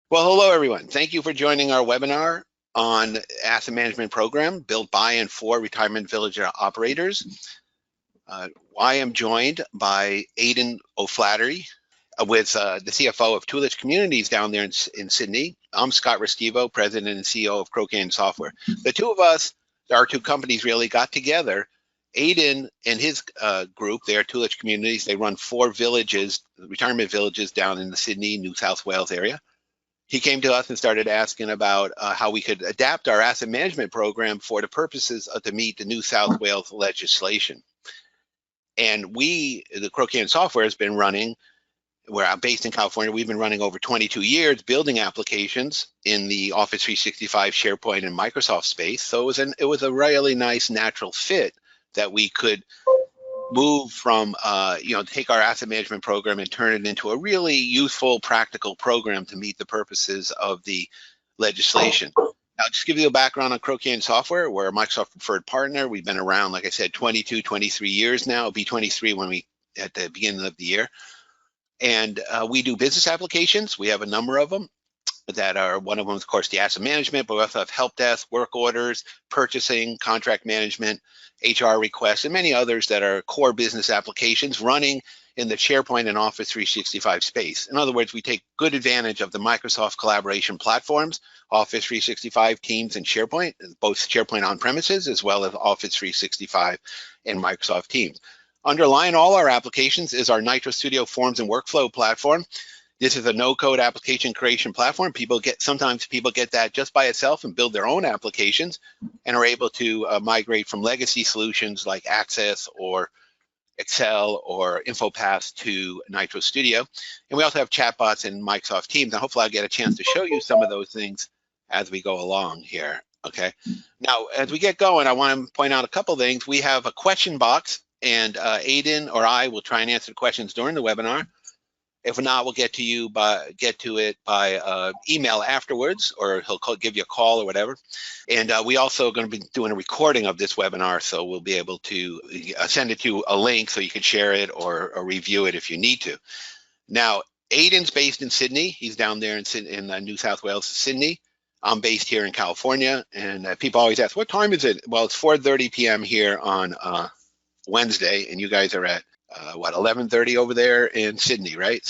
Well, hello everyone. Thank you for joining our webinar on asset management program built by and for retirement village operators. I am joined by Aidan O'Flaherty with the CFO of Tulich Communities down there in Sydney. I'm Scott Restivo, President and CEO of Crocan Software. The two of us, our two companies really got together. Aidan and his group there, Tulich Communities, they run 4 villages, retirement villages down in the Sydney, New South Wales area. He came to us and started asking about how we could adapt our asset management program for the purposes of to meet the New South Wales legislation. And we, the Crocan Software, has been running, we're based in California, we've been running over 22 years building applications in the Office 365, SharePoint, and Microsoft space. So it was a really nice natural fit that we could move from, take our asset management program and turn it into a really useful, practical program to meet the purposes of the legislation. Now, just give you a background on Crocan Software. We're a Microsoft preferred partner. We've been around, like I said, 22, 23 years now. It'll be 23 when we at the beginning of the year. And we do business applications. We have a number of them that are, one of them, of course, the asset management, but we also have help desk, work orders, purchasing, contract management, HR requests, and many others that are core business applications running in the SharePoint and Office 365 space. In other words, we take good advantage of the Microsoft collaboration platforms, Office 365, Teams, and SharePoint, both SharePoint on premises as well as Office 365 and Microsoft Teams. Underlying all our applications is our Nitro Studio Forms and Workflow platform. This is a no-code application creation platform. Sometimes people get that just by itself and build their own applications and are able to migrate from legacy solutions like Access or Excel or InfoPass to Nitro Studio. And we also have chatbots in Microsoft Teams. And hopefully I'll get a chance to show you some of those things as we go along here. Okay. Now, as we get going, I want to point out a couple things. We have a question box, and Aidan or I will try and answer the questions during the webinar. If not, we'll get to it by email afterwards, or he'll give you a call or whatever. And we also are going to be doing a recording of this webinar, so we'll be able to send it to a link so you can share it or review it if you need to. Now, Aidan's based in Sydney. He's down there in New South Wales, Sydney. I'm based here in California, and people always ask, what time is it? Well, it's 4:30 p.m. here on Wednesday, and you guys are at 11:30 over there in Sydney, right?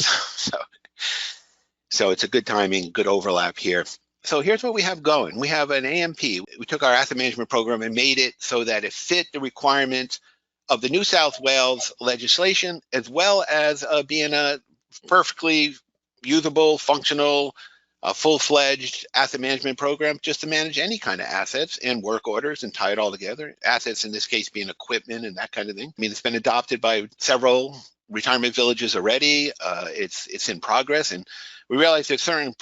So it's a good timing, good overlap here. So here's what we have going. We have an AMP. We took our asset management program and made it so that it fit the requirements of the New South Wales legislation, as well as being a perfectly usable, functional, full-fledged asset management program just to manage any kind of assets and work orders and tie it all together. Assets in this case being equipment and that kind of thing. I mean, it's been adopted by several retirement villages already. It's in progress, and we realize there's certain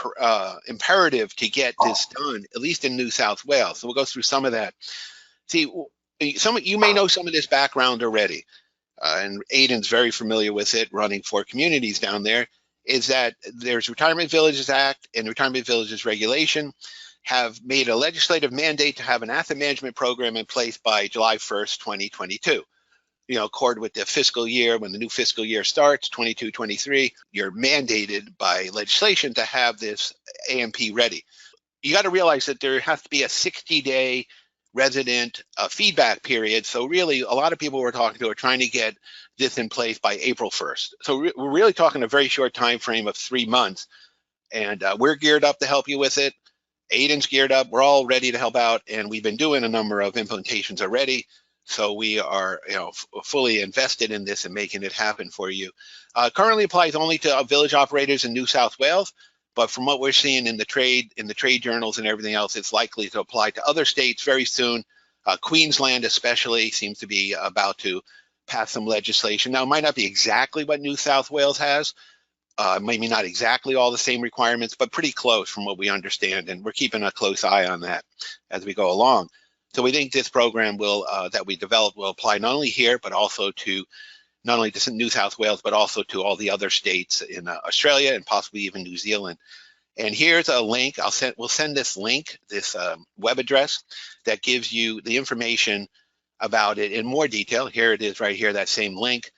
imperative to get this done, at least in New South Wales. So we'll go through some of that. See, you may know some of this background already, and Aidan's very familiar with it, running 4 communities down there. Is that there's Retirement Villages Act and Retirement Villages Regulation have made a legislative mandate to have an asset management program in place by July 1st, 2022. Accord with the fiscal year, when the new fiscal year starts, 22-23, you're mandated by legislation to have this AMP ready. You got to realize that there has to be a 60-day resident feedback period. So really, a lot of people we're talking to are trying to get this in place by April 1st. So we're really talking a very short time frame of 3 months. And we're geared up to help you with it. Aidan's geared up. We're all ready to help out. And we've been doing a number of implementations already. So we are fully invested in this and making it happen for you. Currently applies only to village operators in New South Wales. But from what we're seeing in the trade journals and everything else, it's likely to apply to other states very soon. Queensland especially seems to be about to pass some legislation. Now, it might not be exactly what New South Wales has, maybe not exactly all the same requirements, but pretty close from what we understand, and we're keeping a close eye on that as we go along. So we think this program that we developed will apply not only here, but also to not only to New South Wales, but also to all the other states in Australia and possibly even New Zealand. And here's a link. We'll send this link, this web address that gives you the information about it in more detail. Here it is right here, that same link.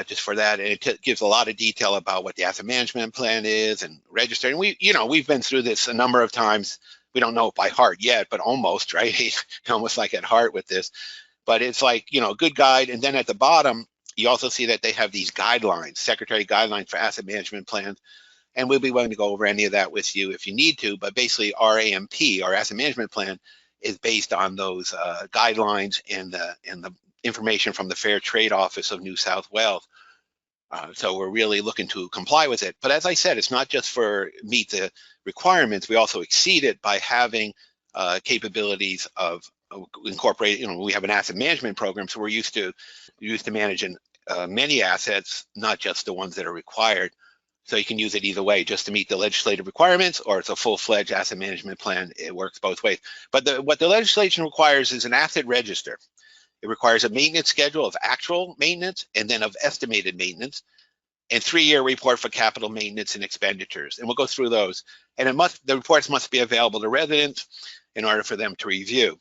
just for that. And it gives a lot of detail about what the asset management plan is and register. And we've been through this a number of times. We don't know it by heart yet, but almost, right? Almost like at heart with this. But it's like, a good guide. And then at the bottom, you also see that they have these guidelines, secretary guidelines for asset management plans. And we'll be willing to go over any of that with you if you need to. But basically, our AMP, our asset management plan, is based on those guidelines and the information from the Fair Trade Office of New South Wales. So we're really looking to comply with it. But as I said, it's not just for meet the requirements. We also exceed it by having capabilities of incorporating. We have an asset management program, so we're used to managing many assets, not just the ones that are required. So you can use it either way, just to meet the legislative requirements, or it's a full-fledged asset management plan. It works both ways. But what the legislation requires is an asset register. It requires a maintenance schedule of actual maintenance and then of estimated maintenance, and 3-year report for capital maintenance and expenditures. And we'll go through those. And the reports must be available to residents in order for them to review.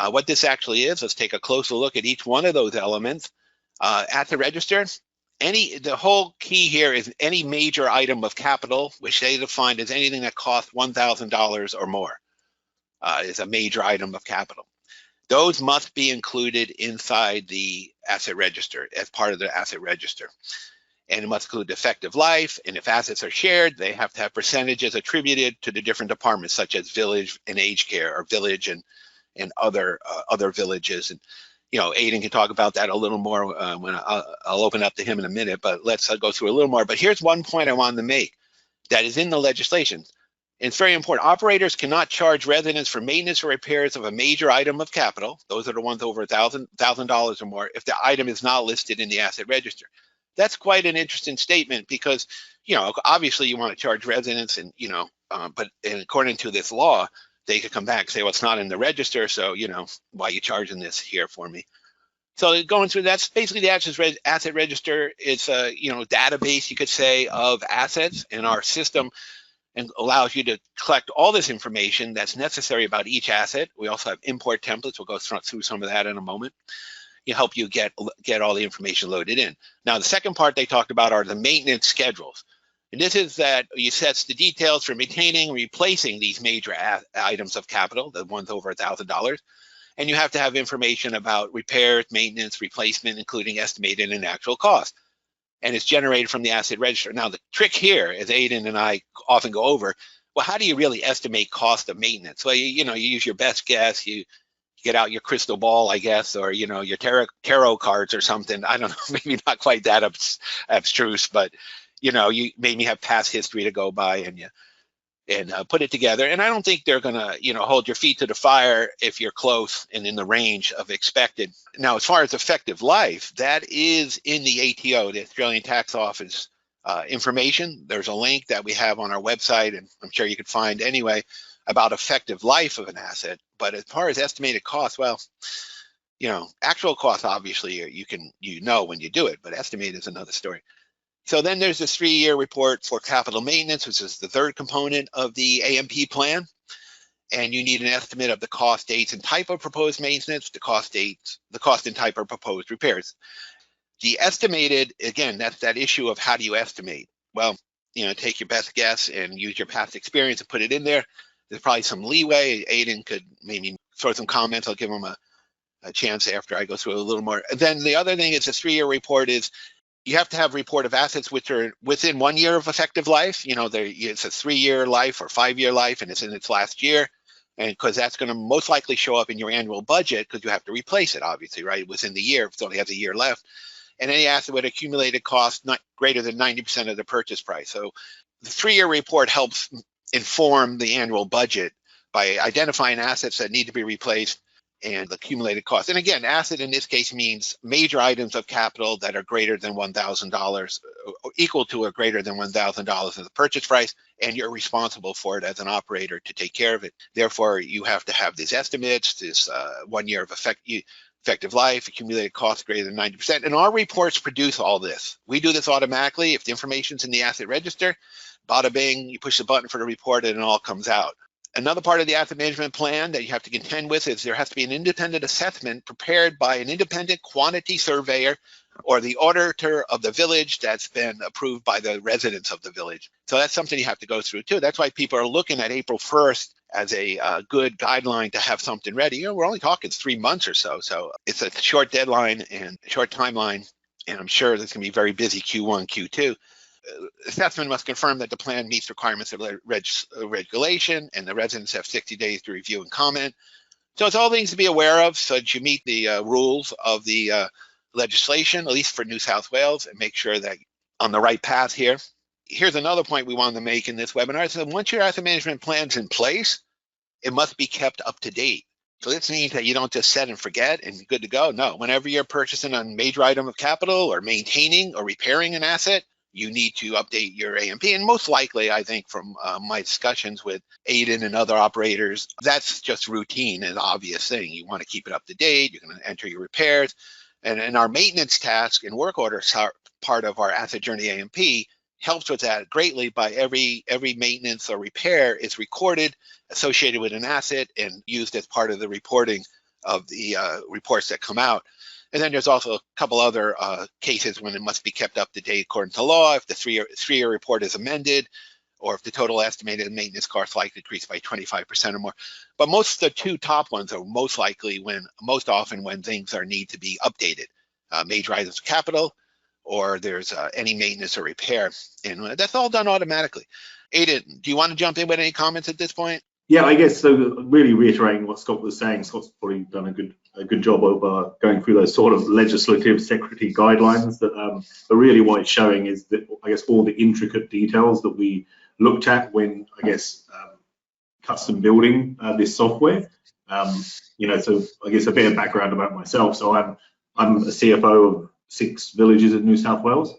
What this actually is, let's take a closer look at each one of those elements. At the register, the whole key here is any major item of capital, which they define as anything that costs $1,000 or more, is a major item of capital. Those must be included inside the asset register as part of the asset register. And it must include effective life. And if assets are shared, they have to have percentages attributed to the different departments, such as village and aged care, or village and other villages. And Aidan can talk about that a little more when I'll open up to him in a minute. But let's go through a little more. But here's one point I wanted to make that is in the legislation. It's very important. Operators cannot charge residents for maintenance or repairs of a major item of capital. Those are the ones over $1,000 or more if the item is not listed in the asset register. That's quite an interesting statement because, obviously you want to charge residents but according to this law, they could come back and say, well, it's not in the register. So, why are you charging this here for me? So going through, that's basically the asset register. It's a, database, you could say, of assets in our system, and allows you to collect all this information that's necessary about each asset. We also have import templates. We'll go through some of that in a moment. Help you get all the information loaded in. Now, the second part they talked about are the maintenance schedules. And this is that you sets the details for maintaining and replacing these major items of capital, the ones over $1,000. And you have to have information about repairs, maintenance, replacement, including estimated and actual cost. And it's generated from the asset register. Now, the trick here, as Aidan and I often go over, well, how do you really estimate cost of maintenance? Well, you use your best guess. You get out your crystal ball, I guess, or your tarot cards or something. I don't know, maybe not quite that abstruse, but you maybe have past history to go by and put it together. And I don't think they're gonna hold your feet to the fire if you're close and in the range of expected. Now, as far as effective life, that is in the ATO, the Australian Tax Office information. There's a link that we have on our website, and I'm sure you could find anyway, about effective life of an asset. But as far as estimated costs, well, actual costs, obviously you can when you do it, but estimate is another story. So then there's this 3-year report for capital maintenance, which is the third component of the AMP plan. And you need an estimate of the cost, dates, and type of proposed maintenance, the cost and type of proposed repairs. The estimated, again, that's that issue of how do you estimate? Well, take your best guess and use your past experience and put it in there. There's probably some leeway. Aidan could maybe throw some comments. I'll give him a chance after I go through a little more. And then the other thing is, a 3-year report is, you have to have a report of assets which are within 1 year of effective life. It's a 3-year life or 5-year life, and it's in its last year. And because that's going to most likely show up in your annual budget, because you have to replace it, obviously, right, within the year, if it only has a year left. And any asset with accumulated cost not greater than 90% of the purchase price. So the 3-year report helps inform the annual budget by identifying assets that need to be replaced and the accumulated cost. And again, asset in this case means major items of capital that are greater than $1,000, or equal to or greater than $1,000 of the purchase price, and you're responsible for it as an operator to take care of it. Therefore, you have to have these estimates, this 1 year of effective life, accumulated cost greater than 90%. And our reports produce all this. We do this automatically. If the information's in the asset register, bada bing, you push the button for the report and it all comes out. Another part of the asset management plan that you have to contend with is there has to be an independent assessment prepared by an independent quantity surveyor or the auditor of the village that's been approved by the residents of the village. So that's something you have to go through too. That's why people are looking at April 1st as a good guideline to have something ready. You know, we're only talking 3 months or so. So it's a short deadline and short timeline. And I'm sure there's going to be very busy Q1, Q2. Assessment must confirm that the plan meets requirements of regulation, and the residents have 60 days to review and comment. So it's all things to be aware of so that you meet the rules of the legislation, at least for New South Wales, and make sure that you're on the right path here. Here's another point we wanted to make in this webinar. So once your asset management plan's in place, it must be kept up to date. So this means that you don't just set and forget and good to go. No, whenever you're purchasing a major item of capital or maintaining or repairing an asset, you need to update your AMP. And most likely, I think from my discussions with Aiden and other operators, that's just routine and obvious thing. You want to keep it up to date. You're going to enter your repairs. And our maintenance task and work order part of our ASSETjourney AMP helps with that greatly by every maintenance or repair is recorded, associated with an asset, and used as part of the reporting of the reports that come out. And then there's also a couple other cases when it must be kept up to date according to law, if the three-year report is amended, or if the total estimated maintenance cost likely decreased by 25% or more. But most of the two top ones are most often when things need to be updated, major items of capital, or there's any maintenance or repair. And that's all done automatically. Aiden, do you want to jump in with any comments at this point? Yeah, I guess so. Really reiterating what Scott was saying, Scott's probably done a good job of going through those sort of legislative secretary guidelines. But really, what it's showing is that I guess all the intricate details that we looked at when custom building this software. You know, so I guess a bit of background about myself. So I'm a CFO of 6 villages in New South Wales.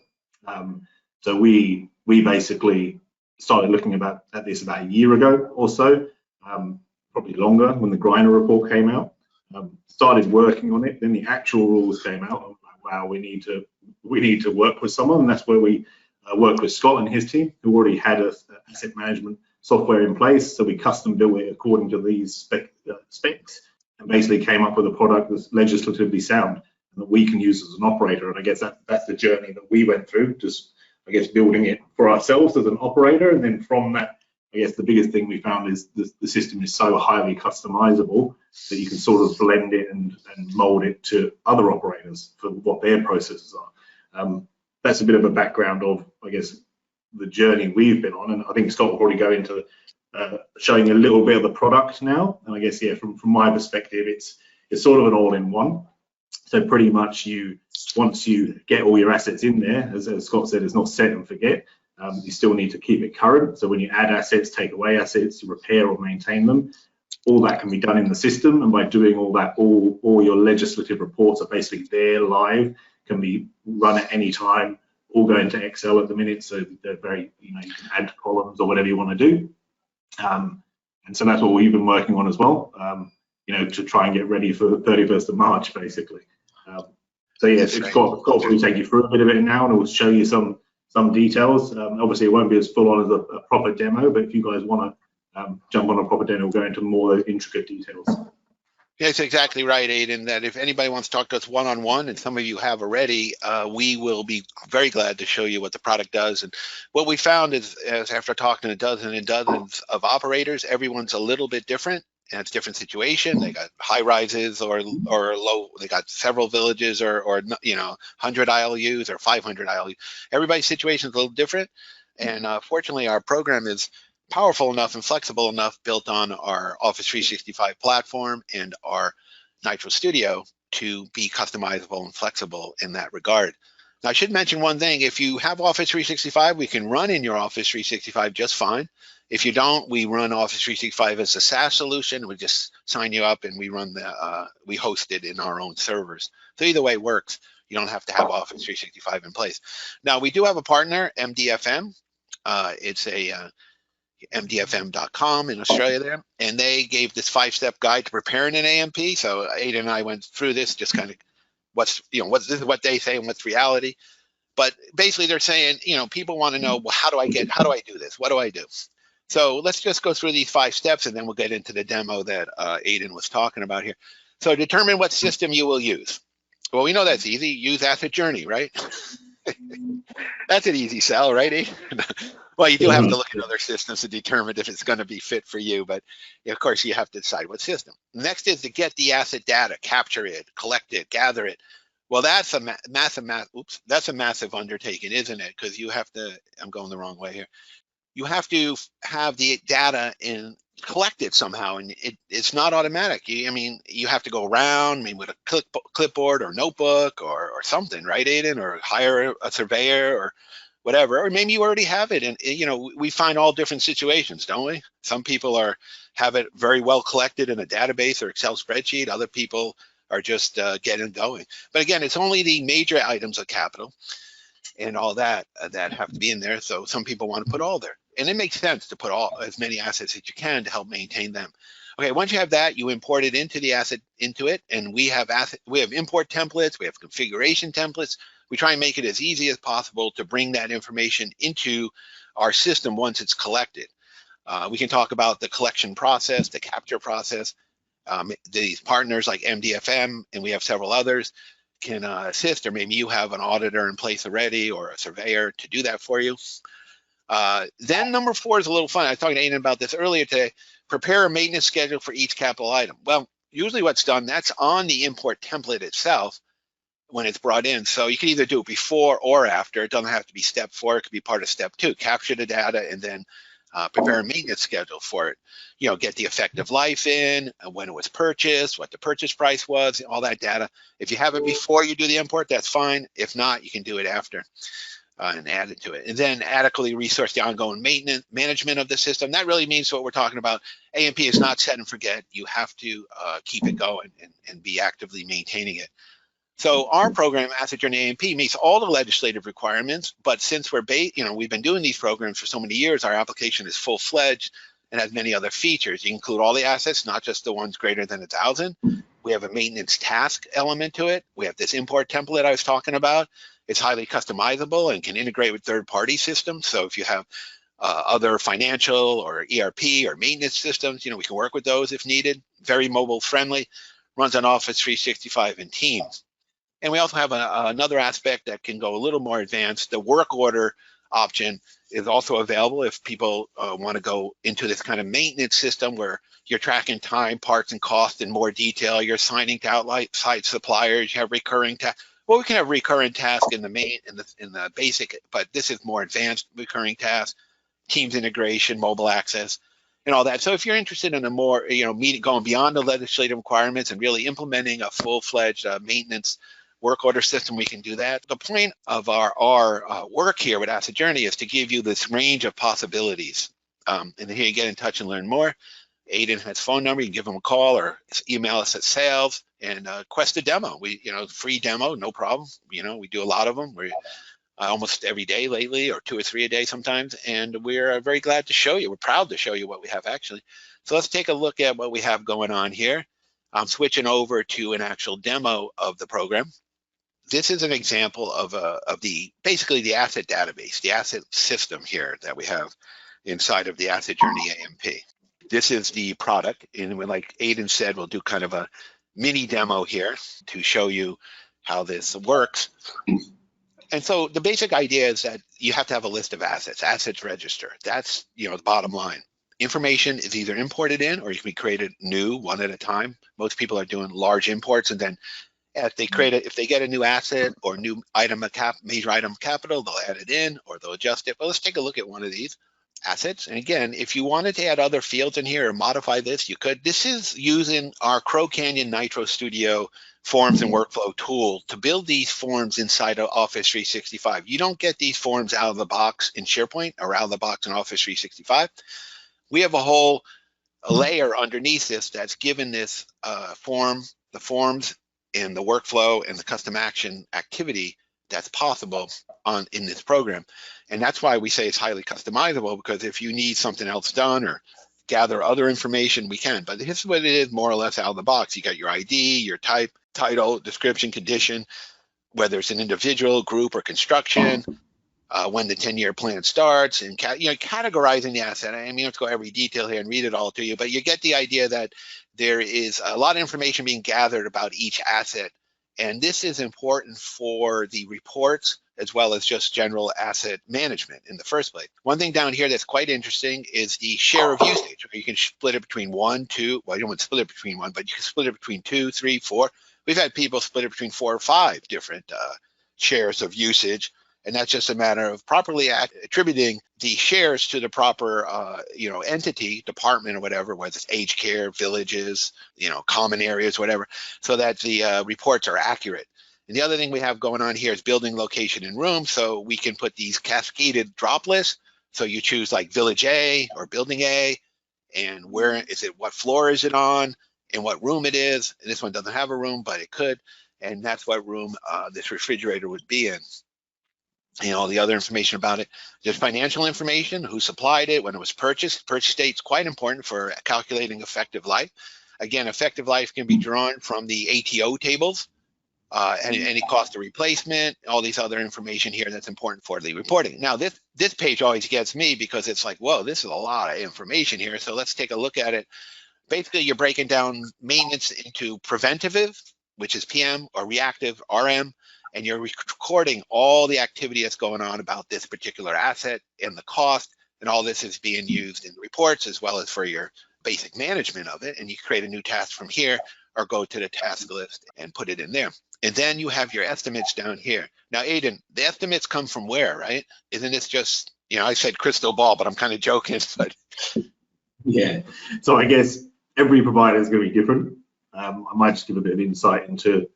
So we basically started looking at this about a year ago or so. Probably longer, when the Grinder report came out. Started working on it, then the actual rules came out. I'm like, wow, we need to work with someone, and that's where we worked with Scott and his team, who already had a asset management software in place. So we custom built it according to these specs, and basically came up with a product that's legislatively sound and that we can use as an operator. And I guess that's the journey that we went through, just I guess building it for ourselves as an operator, and then from that, I guess the biggest thing we found is the system is so highly customizable that you can sort of blend it and mold it to other operators for what their processes are. That's a bit of a background of, I guess, the journey we've been on, and I think Scott will probably go into showing a little bit of the product now. And I guess, yeah, from my perspective, it's sort of an all-in-one. So pretty much once you get all your assets in there, as Scott said, it's not set and forget. You still need to keep it current. So when you add assets, take away assets, repair or maintain them, all that can be done in the system. And by doing all that, all your legislative reports are basically there live, can be run at any time, all go into Excel at the minute. So they're very, you can add columns or whatever you want to do. And so that's what we've been working on as well, to try and get ready for the 31st of March, basically. So yeah, Scott will probably take you through a bit of it now, and we'll show you some details. Obviously, it won't be as full on as a proper demo, but if you guys want to jump on a proper demo, we'll go into more intricate details. Yeah, it's exactly right, Aiden, that if anybody wants to talk to us one-on-one, and some of you have already, we will be very glad to show you what the product does. And what we found is after talking to dozens and dozens of operators, everyone's a little bit different. And it's a different situation. They got high rises or low. They got several villages or 100 ILUs or 500 ILUs. Everybody's situation is a little different. And fortunately, our program is powerful enough and flexible enough, built on our Office 365 platform and our Nitro Studio, to be customizable and flexible in that regard. Now, I should mention one thing. If you have Office 365, we can run in your Office 365 just fine. If you don't, we run Office 365 as a SaaS solution. We just sign you up and we we host it in our own servers. So either way works. You don't have to have Office 365 in place. Now, we do have a partner, MDFM. It's a mdfm.com in Australia there, and they gave this 5-step guide to preparing an AMP. So Ada and I went through this, just kind of this is what they say and what's reality. But basically, they're saying, people want to know, well, how do I do this? What do I do? So let's just go through these 5 steps, and then we'll get into the demo that Aiden was talking about here. So determine what system you will use. Well, we know that's easy. Use ASSETjourney, right? That's an easy sell, right? Well, you do have to look at other systems to determine if it's going to be fit for you, but of course you have to decide what system. Next is to get the asset data, capture it, collect it, gather it. Well, that's a massive undertaking, isn't it? Because you have to, I'm going the wrong way here. You have to have the data and collect it somehow, and it's not automatic. I mean, you have to go around, maybe with a clipboard or notebook or something, right, Aiden? Or hire a surveyor or whatever, or maybe you already have it. And we find all different situations, don't we? Some people have it very well collected in a database or Excel spreadsheet. Other people are just getting going. But again, it's only the major items of capital and all that that have to be in there. So some people want to put all there, and it makes sense to put as many assets as you can to help maintain them. Okay, once you have that, you import it into it, and we have import templates, we have configuration templates. We try and make it as easy as possible to bring that information into our system once it's collected. We can talk about the collection process, the capture process. These partners like MDFM, and we have several others, can assist, or maybe you have an auditor in place already or a surveyor to do that for you. Then number 4 is a little fun. I was talking to Aiden about this earlier today. Prepare a maintenance schedule for each capital item. Well, usually what's done, that's on the import template itself when it's brought in. So you can either do it before or after. It doesn't have to be step 4. It could be part of step 2. Capture the data and then prepare a maintenance schedule for it. Get the effective life in, when it was purchased, what the purchase price was, all that data. If you have it before you do the import, that's fine. If not, you can do it after and add it to it. And then adequately resource the ongoing management of the system. That really means what we're talking about. AMP is not set and forget. You have to keep it going and be actively maintaining it. So our program, ASSETjourney AMP, meets all the legislative requirements, but since we've been doing these programs for so many years, our application is full-fledged and has many other features. You include all the assets, not just the ones greater than 1,000. We have a maintenance task element to it. We have this import template I was talking about. It's highly customizable and can integrate with third-party systems. So if you have other financial or ERP or maintenance systems, we can work with those if needed. Very mobile-friendly, runs on Office 365 and Teams. And we also have another aspect that can go a little more advanced. The work order option is also available if people want to go into this kind of maintenance system where you're tracking time, parts, and cost in more detail. You're assigning to outside suppliers. You have recurring tasks. Well, we can have recurring tasks in the basic, but this is more advanced recurring tasks, Teams integration, mobile access, and all that. So if you're interested in a more, going beyond the legislative requirements and really implementing a full-fledged maintenance work order system, we can do that. The point of our work here with ASSETjourney is to give you this range of possibilities. And here you get in touch and learn more. Aiden has phone number. You can give him a call or email us at sales and request a demo. Free demo, no problem. We do a lot of them. We're almost every day lately, or 2 or 3 a day sometimes. And we're very glad to show you. We're proud to show you what we have actually. So let's take a look at what we have going on here. I'm switching over to an actual demo of the program. This is an example of basically the asset database, the asset system here that we have inside of the ASSETjourney AMP. This is the product, and like Aiden said, we'll do kind of a mini demo here to show you how this works. And so the basic idea is that you have to have a list of assets register. That's the bottom line. Information is either imported in or you can be created new one at a time. Most people are doing large imports, and then if they get a new asset or new item of major item of capital, they'll add it in or they'll adjust it. But let's take a look at one of these assets. And again, if you wanted to add other fields in here or modify this, you could. This is using our Crow Canyon Nitro Studio forms and workflow tool to build these forms inside of Office 365. You don't get these forms out of the box in SharePoint or out of the box in Office 365. We have a whole layer underneath this that's given this the forms and the workflow and the custom action activity that's possible in this program. And that's why we say it's highly customizable, because if you need something else done or gather other information, we can. But this is what it is more or less out of the box. You got your ID, your type, title, description, condition, whether it's an individual, group, or construction, when the 10-year plan starts, and categorizing the asset. I mean, let's go every detail here and read it all to you, but you get the idea that there is a lot of information being gathered about each asset And this is important for the reports as well as just general asset management in the first place. One thing down here that's quite interesting is the share of usage. You can split it between 1, 2, well, you don't want to split it between 1, but you can split it between 2, 3, 4. We've had people split it between 4 or 5 different shares of usage. And that's just a matter of properly attributing the shares to the proper, entity, department or whatever, whether it's aged care, villages, common areas, whatever, so that the reports are accurate. And the other thing we have going on here is building location and room. So we can put these cascaded drop lists. So you choose like village A or building A, and where is it, what floor is it on, and what room it is. And this one doesn't have a room, but it could. And that's what room this refrigerator would be in. All the other information about it. There's financial information, who supplied it, when it was purchased. Purchase date's quite important for calculating effective life. Again, effective life can be drawn from the ATO tables, and any cost of replacement, all these other information here that's important for the reporting. Now, this page always gets me because it's like, whoa, this is a lot of information here. So let's take a look at it. Basically, you're breaking down maintenance into preventative, which is PM, or reactive, RM, and you're recording all the activity that's going on about this particular asset and the cost, and all this is being used in the reports as well as for your basic management of it. And you create a new task from here or go to the task list and put it in there. And then you have your estimates down here. Now, Aiden, the estimates come from where, right? Isn't this just, I said crystal ball, but I'm kind of joking. But yeah, so I guess every provider is going to be different. I might just give a bit of insight into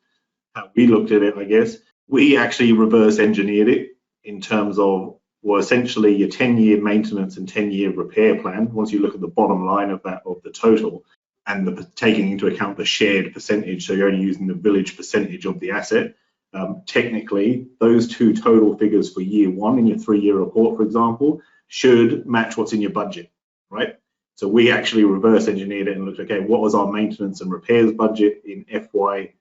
how we looked at it, I guess. We actually reverse engineered it in terms of, well, essentially your 10-year maintenance and 10-year repair plan. Once you look at the bottom line of that, of the total, and taking into account the shared percentage, so you're only using the village percentage of the asset, technically those two total figures for year 1 in your 3-year report, for example, should match what's in your budget, right? So we actually reverse engineered it and looked, okay, what was our maintenance and repairs budget in FY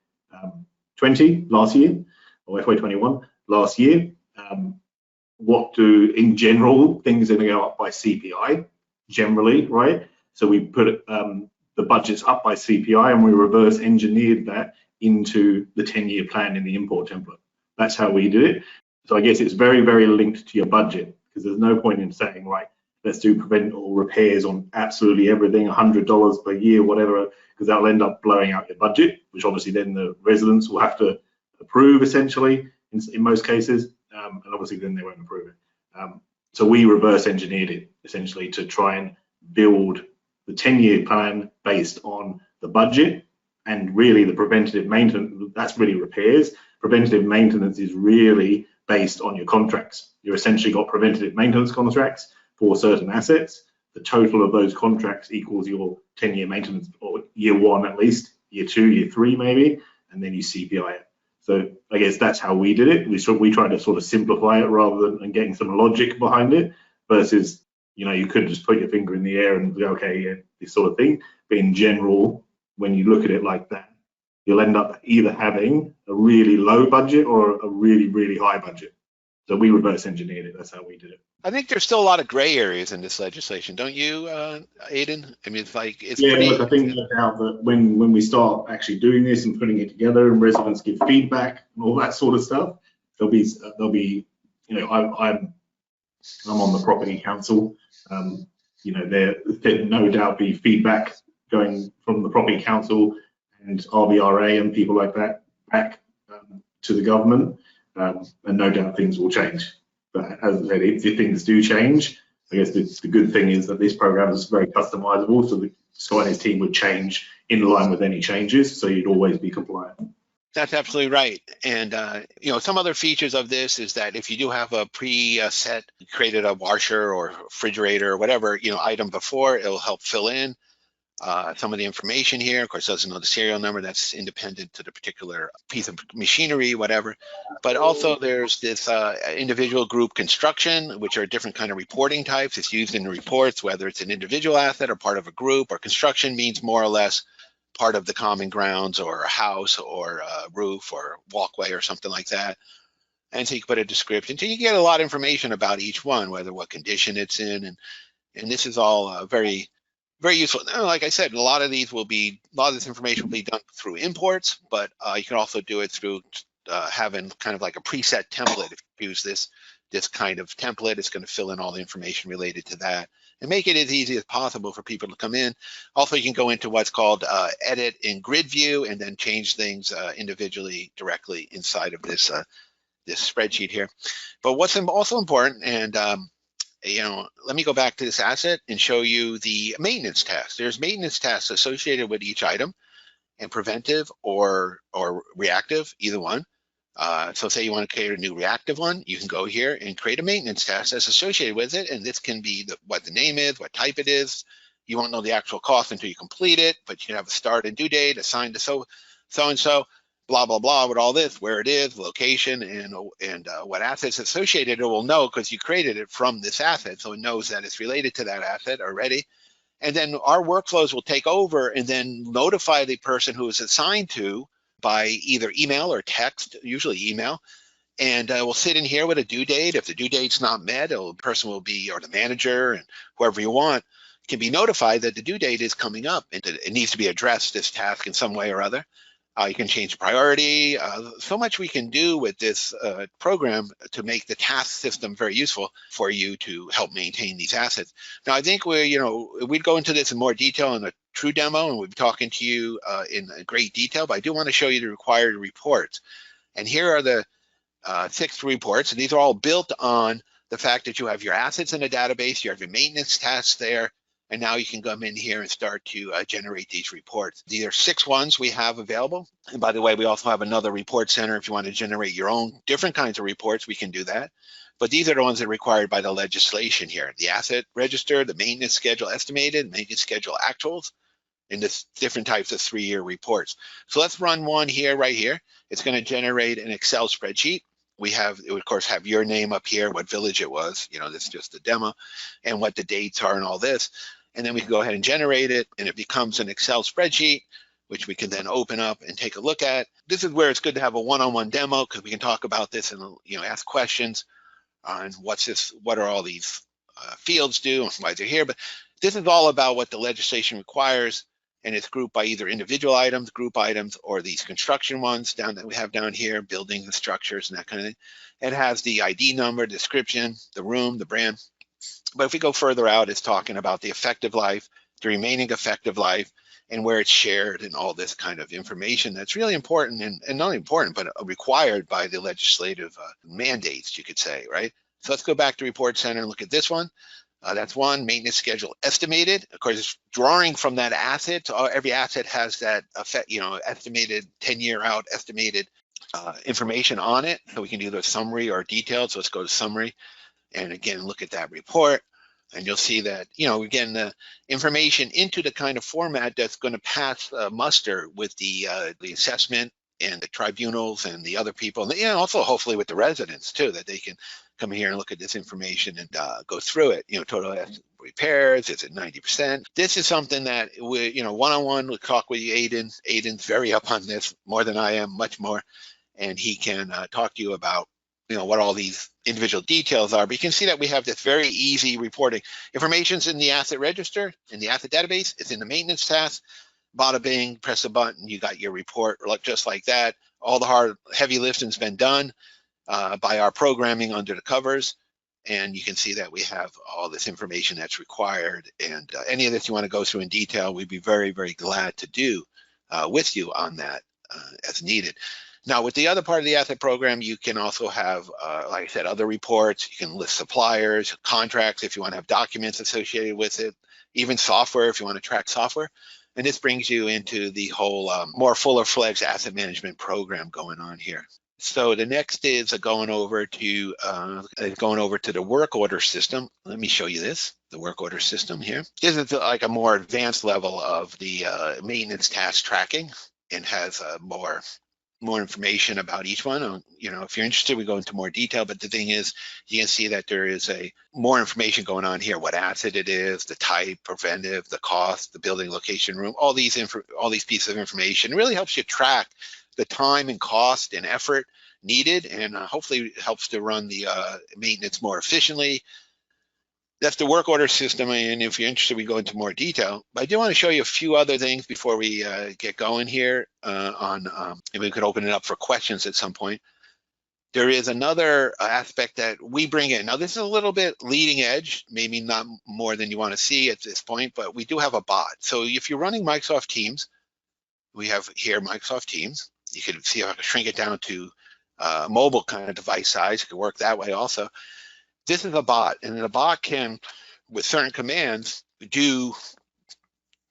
20 last year, or FY 21 last year? What do, in general, things are going to go up by CPI, generally, right? So we put the budgets up by CPI, and we reverse engineered that into the 10-year plan in the import template. That's how we did it. So I guess it's very, very linked to your budget, because there's no point in saying, right, let's do preventable repairs on absolutely everything, $100 per year, whatever, because that'll end up blowing out your budget, which obviously then the residents will have to approve, essentially, in most cases, and obviously then they won't approve it. So we reverse engineered it, essentially, to try and build the 10-year plan based on the budget, and really the preventative maintenance, that's really repairs. Preventative maintenance is really based on your contracts. You've essentially got preventative maintenance contracts for certain assets. The total of those contracts equals your 10-year maintenance, or year 1 at least, year 2, year 3 maybe, and then you CPI it. So I guess that's how we did it. We tried to sort of simplify it rather than getting some logic behind it, versus, you could just put your finger in the air and go, okay, yeah, this sort of thing. But in general, when you look at it like that, you'll end up either having a really low budget or a really, really high budget. So we reverse engineered it. That's how we did it. I think there's still a lot of gray areas in this legislation, don't you, Aiden? I mean, it's yeah, pretty. Look, I think now that when we start actually doing this and putting it together, and residents give feedback and all that sort of stuff, there'll be, I'm on the property council. There no doubt be feedback going from the property council and RVRA and people like that back to the government, and no doubt things will change. But as I said, if things do change, I guess the good thing is that this program is very customizable, so Scott and his team would change in line with any changes, so you'd always be compliant. That's absolutely right. And some other features of this is that if you do have a preset, created a washer or refrigerator or whatever item before, it'll help fill in some of the information here. Of course, it doesn't know the serial number. That's independent to the particular piece of machinery, whatever. But also there's this individual group construction, which are different kind of reporting types. It's used in the reports, whether it's an individual asset or part of a group, or construction means more or less part of the common grounds or a house or a roof or walkway or something like that. And so you can put a description. So you get a lot of information about each one, whether what condition it's in. And this is all very very useful. Now, like I said, a lot of this information will be done through imports, but you can also do it through having kind of like a preset template. If you use this kind of template, it's going to fill in all the information related to that and make it as easy as possible for people to come in. Also, you can go into what's called edit in grid view and then change things individually directly inside of this this spreadsheet here. But what's also important, and let me go back to this asset and show you the maintenance tasks. There's maintenance tasks associated with each item, and preventive or reactive, either one. So say you want to create a new reactive one, you can go here and create a maintenance task that's associated with it, and this can be what the name is, what type it is. You won't know the actual cost until you complete it, but you can have a start and due date assigned to so-and-so, blah, blah, blah, with all this, where it is, location, and what assets associated. It will know because you created it from this asset, so it knows that it's related to that asset already. And then our workflows will take over and then notify the person who is assigned to by either email or text, usually email, and we'll sit in here with a due date. If the due date's not met, the person will be, or the manager and whoever you want, can be notified that the due date is coming up and it needs to be addressed, this task, in some way or other. You can change priority. So much we can do with this program to make the task system very useful for you to help maintain these assets. Now, I think we'd go into this in more detail in a true demo, and we'll be talking to you in great detail, but I do want to show you the required reports. And here are the 6 reports, and these are all built on the fact that you have your assets in a database, you have your maintenance tasks there, and now you can come in here and start to generate these reports. These are 6 ones we have available. And by the way, we also have another report center. If you want to generate your own different kinds of reports, we can do that. But these are the ones that are required by the legislation here. The asset register, the maintenance schedule estimated, maintenance schedule actuals, and the different types of 3-year reports. So let's run one here, right here. It's going to generate an Excel spreadsheet. It would of course have your name up here, what village it was, this is just a demo, and what the dates are and all this. And then we can go ahead and generate it, and it becomes an Excel spreadsheet, which we can then open up and take a look at. This is where it's good to have a one-on-one demo, because we can talk about this and ask questions on what are all these fields do and why they're here. But this is all about what the legislation requires, and it's grouped by either individual items, group items, or these construction ones that we have down here, buildings and structures and that kind of thing. It has the ID number, description, the room, the brand. But if we go further out, it's talking about the effective life, the remaining effective life, and where it's shared, and all this kind of information that's really important, and not only important, but required by the legislative mandates, you could say, right? So let's go back to Report Center and look at this one. That's one, maintenance schedule estimated. Of course, it's drawing from that asset. So every asset has that estimated 10-year out estimated information on it. So we can do either summary or detailed. So let's go to summary. And again, look at that report, and you'll see that, again, the information into the kind of format that's going to pass muster with the assessment and the tribunals and the other people, and also hopefully with the residents too, that they can come here and look at this information and go through it. Total repairs, is it 90%? This is something that we, one-on-one, we'll talk with you, Aiden. Aiden's very up on this, more than I am, much more, and he can talk to you about what all these individual details are. But you can see that we have this very easy reporting. Information's in the asset register, in the asset database, it's in the maintenance task. Bada bing, press a button, you got your report just like that. All the heavy lifting's been done by our programming under the covers. And you can see that we have all this information that's required. And any of this you want to go through in detail, we'd be very, very glad to do with you on that as needed. Now, with the other part of the asset program, you can also have, like I said, other reports. You can list suppliers, contracts, if you want to have documents associated with it, even software, if you want to track software. And this brings you into the whole more fuller-fledged asset management program going on here. So the next is going over to the work order system. Let me show you this, the work order system here. This is like a more advanced level of the maintenance task tracking, and has more information about each one. If you're interested, we go into more detail, but the thing is, you can see that there is more information going on here, what asset it is, the type, preventive, the cost, the building location, room, all these pieces of information. It really helps you track the time and cost and effort needed, and hopefully helps to run the maintenance more efficiently. that's the work order system, and if you're interested, we go into more detail. But I do want to show you a few other things before we get going here and we could open it up for questions at some point. There is another aspect that we bring in. Now, this is a little bit leading edge, maybe not more than you want to see at this point, but we do have a bot. So if you're running Microsoft Teams, we have here Microsoft Teams. You can see if I can shrink it down to mobile kind of device size. It could work that way also. This is a bot, and the bot can, with certain commands, do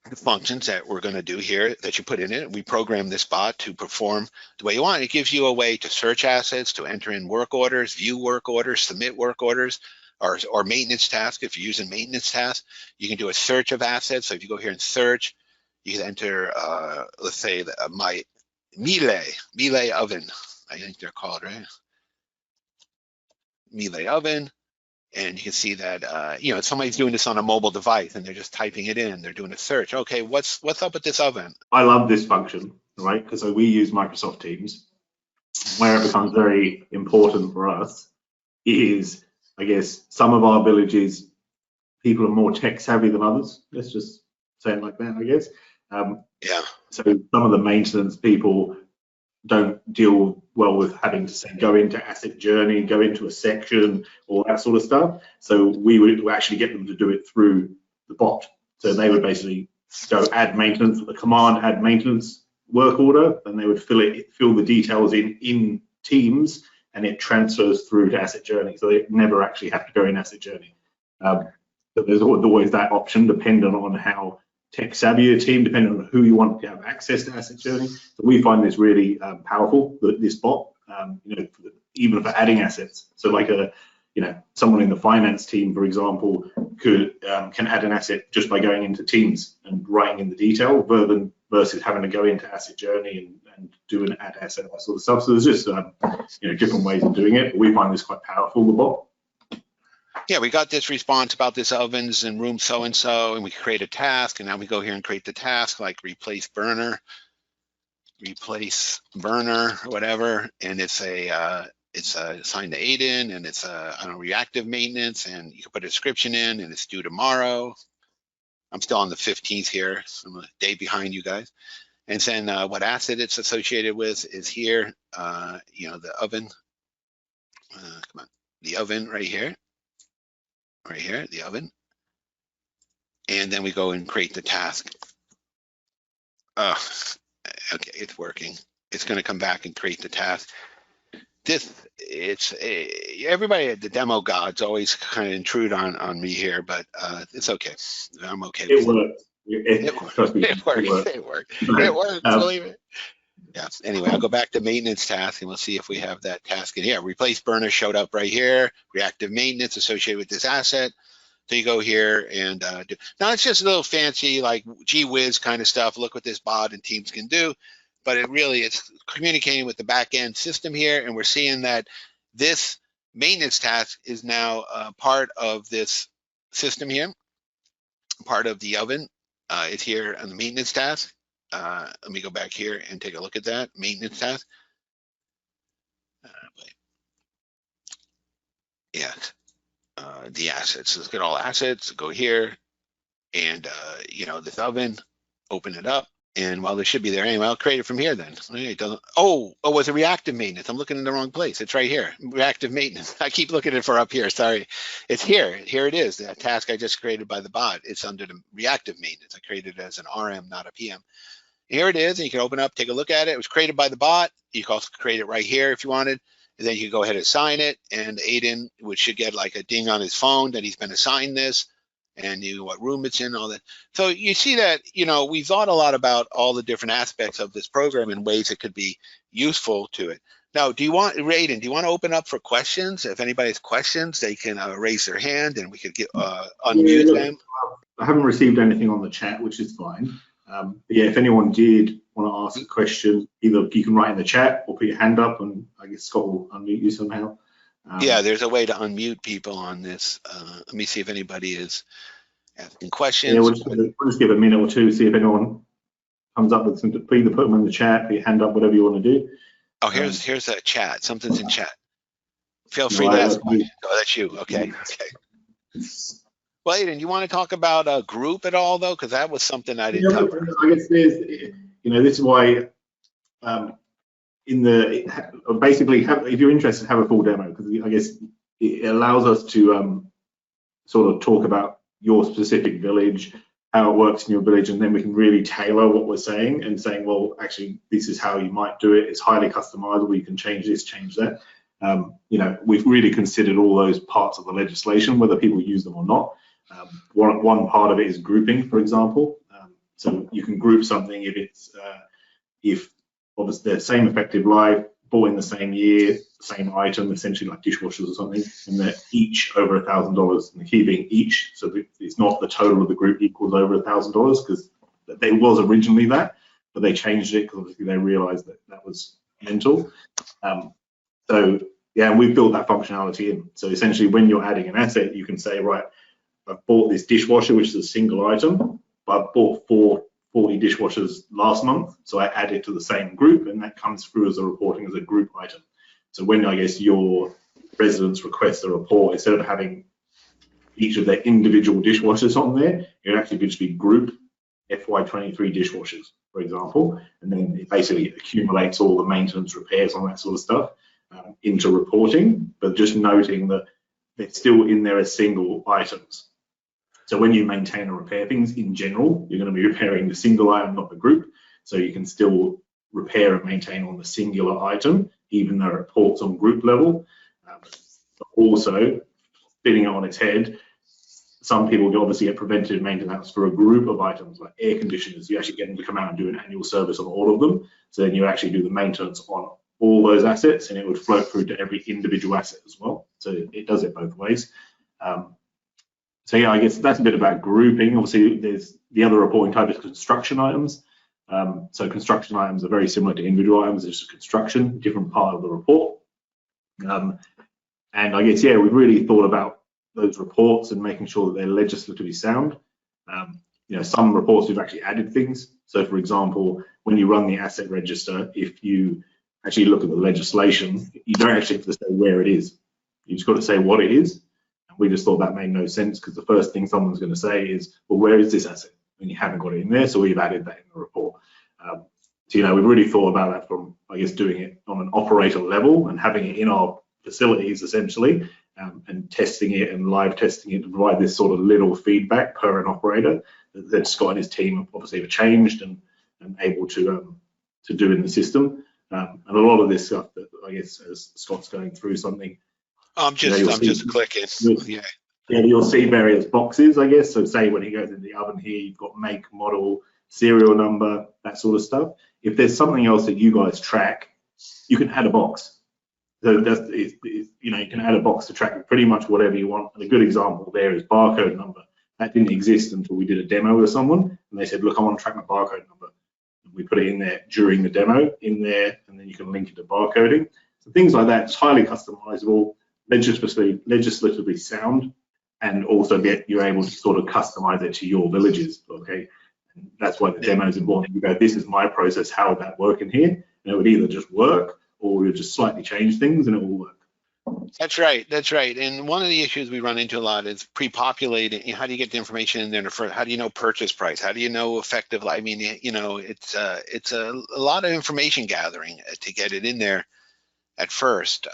the functions that we're going to do here that you put in it. We program this bot to perform the way you want. It gives you a way to search assets, to enter in work orders, view work orders, submit work orders, or maintenance tasks. If you're using maintenance tasks, you can do a search of assets. So if you go here and search, you can enter, let's say, my Miele oven. I think they're called, right? Miele oven. And you can see that, you know, somebody's doing this on a mobile device and they're just typing it in. They're doing a search. Okay, what's up with this oven? I love this function, right? Because we use Microsoft Teams. Where it becomes very important for us is, I guess, some of our villages, people are more tech savvy than others. Let's just say it like that, I guess. Yeah. So some of the maintenance people don't deal well with having to say go into ASSETjourney, go into a section, all that sort of stuff. So we would actually get them to do it through the bot. So they would basically go add maintenance with the command add maintenance work order, and they would fill the details in Teams, and it transfers through to ASSETjourney. So they never actually have to go in ASSETjourney. But there's always that option, depending on how tech savvy your team, depending on who you want to have access to ASSETjourney. So we find this really powerful, this bot, you know, even for adding assets. So like someone in the finance team, for example, can add an asset just by going into Teams and writing in the detail versus having to go into ASSETjourney and do an add asset, that sort of stuff. So there's just different ways of doing it. But we find this quite powerful, the bot. Yeah, we got this response about this ovens in room so-and-so, and we create a task, and now we go here and create the task, like replace burner, or whatever, and it's assigned to Aiden, and it's reactive maintenance, and you can put a description in, and it's due tomorrow. I'm still on the 15th here, so I'm a day behind you guys. And then what asset it's associated with is here, the oven, come on, the oven right here, the oven. And then we go and create the task. Okay, it's working. It's going to come back and create the task. Everybody at the demo gods always kind of intrude on me here, but it's okay. I'm okay with it. It works, believe it. Yeah, anyway, I'll go back to maintenance task and we'll see if we have that task in here. Replace burner showed up right here. Reactive maintenance associated with this asset. So you go here and do. Now it's just a little fancy, like gee whiz kind of stuff. Look what this bot and Teams can do. But it's communicating with the back end system here. And we're seeing that this maintenance task is now part of this system here, part of the oven. It's here on the maintenance task. Let me go back here and take a look at that maintenance task. Yeah, the assets. Let's get all assets. Go here, and this oven. Open it up, and well, this should be there anyway. I'll create it from here then. It doesn't. Oh, it was a reactive maintenance. I'm looking in the wrong place. It's right here. Reactive maintenance. I keep looking at it for up here. Sorry, it's here. Here it is. That task I just created by the bot. It's under the reactive maintenance. I created it as an RM, not a PM. Here it is, and you can open up, take a look at it. It was created by the bot. You can also create it right here if you wanted, and then you can go ahead and assign it, and Aiden should get like a ding on his phone that he's been assigned this, and what room it's in, all that. So you see that, we thought a lot about all the different aspects of this program and ways it could be useful to it. Now, Aiden, do you want to open up for questions? If anybody has questions, they can raise their hand, and we could unmute them. I haven't received anything on the chat, which is fine. Yeah, if anyone did want to ask a question, either you can write in the chat or put your hand up, and I guess Scott will unmute you somehow. Yeah, there's a way to unmute people on this. Let me see if anybody is asking questions. Yeah, we'll just give a minute or two, see if anyone comes up with something. Either put them in the chat, put your hand up, whatever you want to do. Oh, here's a chat. Something's in chat. Feel free to ask questions. Oh, that's you. Okay. Well, Aiden, you want to talk about a group at all, though? Because that was something I didn't cover. I guess there's, this is why basically, if you're interested, have a full demo, because I guess it allows us to sort of talk about your specific village, how it works in your village, and then we can really tailor what we're saying and saying, well, actually, this is how you might do it. It's highly customizable. You can change this, change that. We've really considered all those parts of the legislation, whether people use them or not. One part of it is grouping, for example. So you can group something if obviously the same effective life, bought in the same year, same item, essentially like dishwashers or something, and they're each over $1,000. And the key being each, so it's not the total of the group equals over $1,000, because it was originally that, but they changed it because obviously they realized that was mental. So yeah, we've built that functionality in. So essentially, when you're adding an asset, you can say, right, I've bought this dishwasher, which is a single item, but I've bought 40 dishwashers last month, so I add it to the same group, and that comes through as a reporting as a group item. So when I guess your residents request a report, instead of having each of their individual dishwashers on there, it actually could just be group FY23 dishwashers, for example, and then it basically accumulates all the maintenance, repairs, on that sort of stuff into reporting, but just noting that they're still in there as single items. So when you maintain or repair things in general, you're going to be repairing the single item, not the group. So you can still repair and maintain on the singular item, even though it reports on group level. But also, spinning it on its head, some people obviously get preventative maintenance for a group of items like air conditioners. You actually get them to come out and do an annual service on all of them. So then you actually do the maintenance on all those assets, and it would flow through to every individual asset as well. So it does it both ways. So yeah, I guess that's a bit about grouping. Obviously, there's the other reporting type is construction items. So construction items are very similar to individual items. It's just construction, different part of the report. And I guess, yeah, we've really thought about those reports and making sure that they're legislatively sound. Some reports we've actually added things. So for example, when you run the asset register, if you actually look at the legislation, you don't actually have to say where it is. You just got to say what it is. We just thought that made no sense, because the first thing someone's going to say is, well, where is this asset? And you haven't got it in there, so we've added that in the report. So, we've really thought about that from, I guess, doing it on an operator level and having it in our facilities, essentially, and testing it and live testing it to provide this sort of little feedback per an operator that Scott and his team obviously have changed and able to do in the system. And a lot of this stuff that, I guess, as Scott's going through something, I'm just clicking. You'll see various boxes, I guess. So say when he goes in the oven here, you've got make, model, serial number, that sort of stuff. If there's something else that you guys track, you can add a box. So you can add a box to track pretty much whatever you want. And a good example there is barcode number. That didn't exist until we did a demo with someone, and they said, look, I want to track my barcode number. And we put it in there during the demo, and then you can link it to barcoding. So things like that, it's highly customizable, legislatively sound, and also you're able to sort of customize it to your villages. Okay, and that's why the demo is important. You go, this is my process, how would that work in here? And it would either just work, or we'll just slightly change things and it will work. That's right. And one of the issues we run into a lot is pre-populating. How do you get the information in there? How do you know purchase price? How do you know effective? I mean, it's a lot of information gathering to get it in there at first,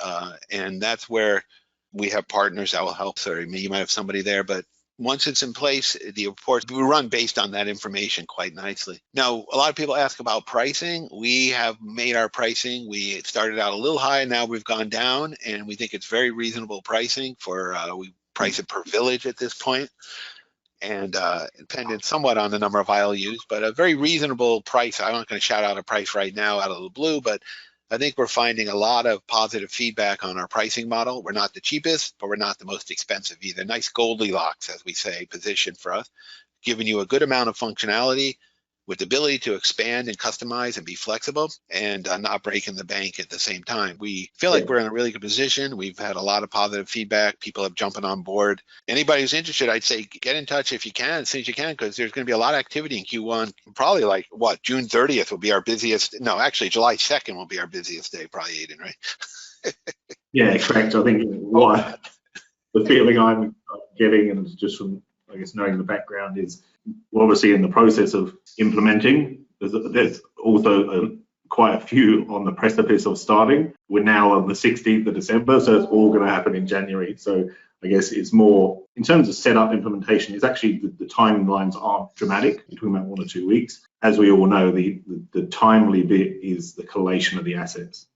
and that's where we have partners that will help. So you might have somebody there, but once it's in place, the reports we run based on that information quite nicely. Now, a lot of people ask about pricing. We have made our pricing. We started out a little high, now we've gone down, and we think it's very reasonable pricing for. We price it per village at this point, and dependent somewhat on the number of ILUs, but a very reasonable price. I'm not going to shout out a price right now out of the blue, but I think we're finding a lot of positive feedback on our pricing model. We're not the cheapest, but we're not the most expensive either. Nice Goldilocks, as we say, position for us, giving you a good amount of functionality with the ability to expand and customize and be flexible, and not breaking the bank at the same time. We feel like we're in a really good position. We've had a lot of positive feedback. People have jumping on board. Anybody who's interested, I'd say get in touch if you can, as soon as you can, because there's going to be a lot of activity in Q1. Probably like June 30th will be our busiest. No, actually July 2nd will be our busiest day, probably, Aiden, right? Yeah, correct. I think the feeling I'm getting, and just from I guess knowing the background is we're obviously in the process of implementing. There's also quite a few on the precipice of starting. We're now on the 16th of December, so it's all going to happen in January. So I guess it's more, in terms of setup implementation, it's actually the timelines aren't dramatic. You're talking about 1 or 2 weeks. As we all know, the timely bit is the collation of the assets.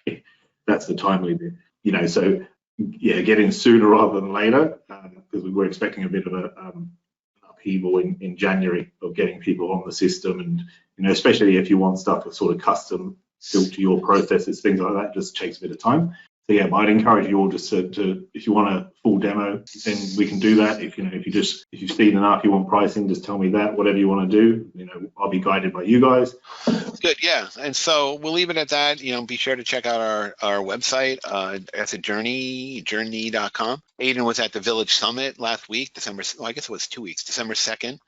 Right? That's the timely bit. You know, so yeah, getting sooner rather than later, because we were expecting a bit of an upheaval in January of getting people on the system, and you know, especially if you want stuff to sort of custom built to your processes, things like that, just takes a bit of time. So yeah, but I'd encourage you all just to if you want a full demo, then we can do that. If you've seen enough, you want pricing, just tell me that. Whatever you want to do, you know, I'll be guided by you guys. Good, yeah. And so we'll leave it at that. You know, be sure to check out our website, ASSETjourney.com. Aidan was at the Village Summit last week, I guess it was 2 weeks, December 2nd.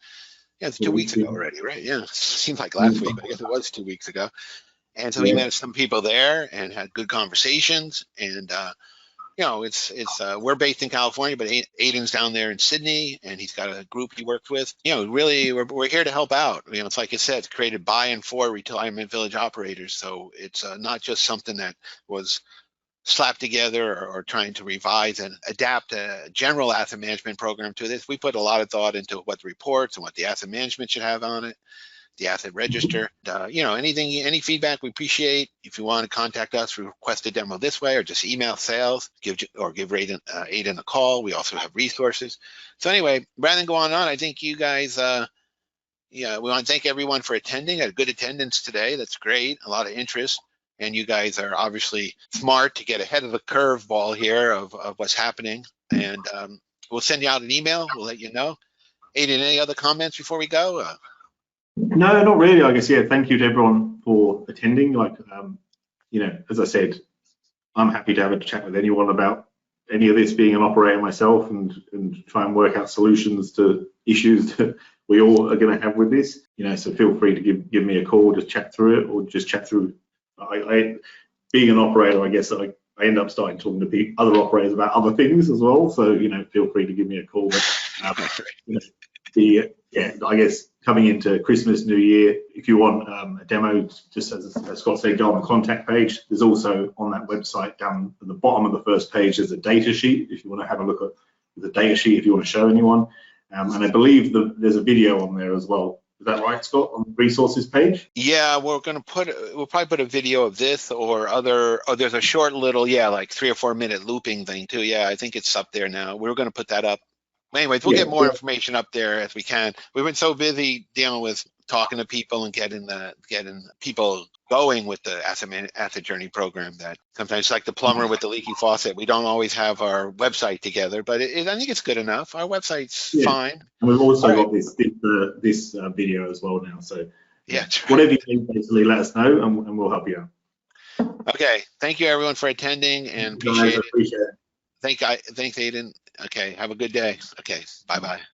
Yeah, it's 2 weeks ago already, right? Yeah, seems like last week, but I guess it was 2 weeks ago. And so he met some people there and had good conversations. And you know, we're based in California, but Aidan's down there in Sydney, and he's got a group he works with. You know, really, we're here to help out. You know, it's like I said, it's created by and for retirement village operators. So it's not just something that was slapped together or trying to revise and adapt a general asset management program to this. We put a lot of thought into what the reports and what the asset management should have on it, the asset register. You know, any feedback we appreciate. If you want to contact us, request a demo this way, or just email sales, give Aidan a call. We also have resources. So anyway, rather than go on, I think you guys, we want to thank everyone for attending. Had a good attendance today. That's great. A lot of interest. And you guys are obviously smart to get ahead of the curveball here of what's happening. And we'll send you out an email. We'll let you know. Aidan, any other comments before we go? No, not really. I guess, yeah, thank you to everyone for attending. Like, you know, as I said, I'm happy to have a chat with anyone about any of this, being an operator myself, and try and work out solutions to issues that we all are going to have with this. You know, so feel free to give me a call, just chat through it, or just chat through. Being an operator, I guess I end up starting talking to other operators about other things as well. So, you know, feel free to give me a call. But, you know, I guess coming into Christmas, New Year, if you want a demo, just as Scott said, go on the contact page. There's also on that website down at the bottom of the first page, there's a data sheet if you want to have a look at the data sheet, if you want to show anyone. And I believe there's a video on there as well. Is that right, Scott, on the resources page? Yeah, we'll probably put a video of this or other. Oh, there's a short little, like 3 or 4 minute looping thing too. Yeah, I think it's up there now. We're going to put that up. Anyways, we'll get more information up there as we can. We've been so busy dealing with talking to people and getting people going with the asset journey program that sometimes it's like the plumber with the leaky faucet. We don't always have our website together, but I think it's good enough. Our website's fine. And we've also got this video as well now. So yeah, whatever you need, basically let us know and we'll help you out. Okay, thank you everyone for attending and appreciate it. Thanks, Aidan. Okay, have a good day. Okay, bye-bye.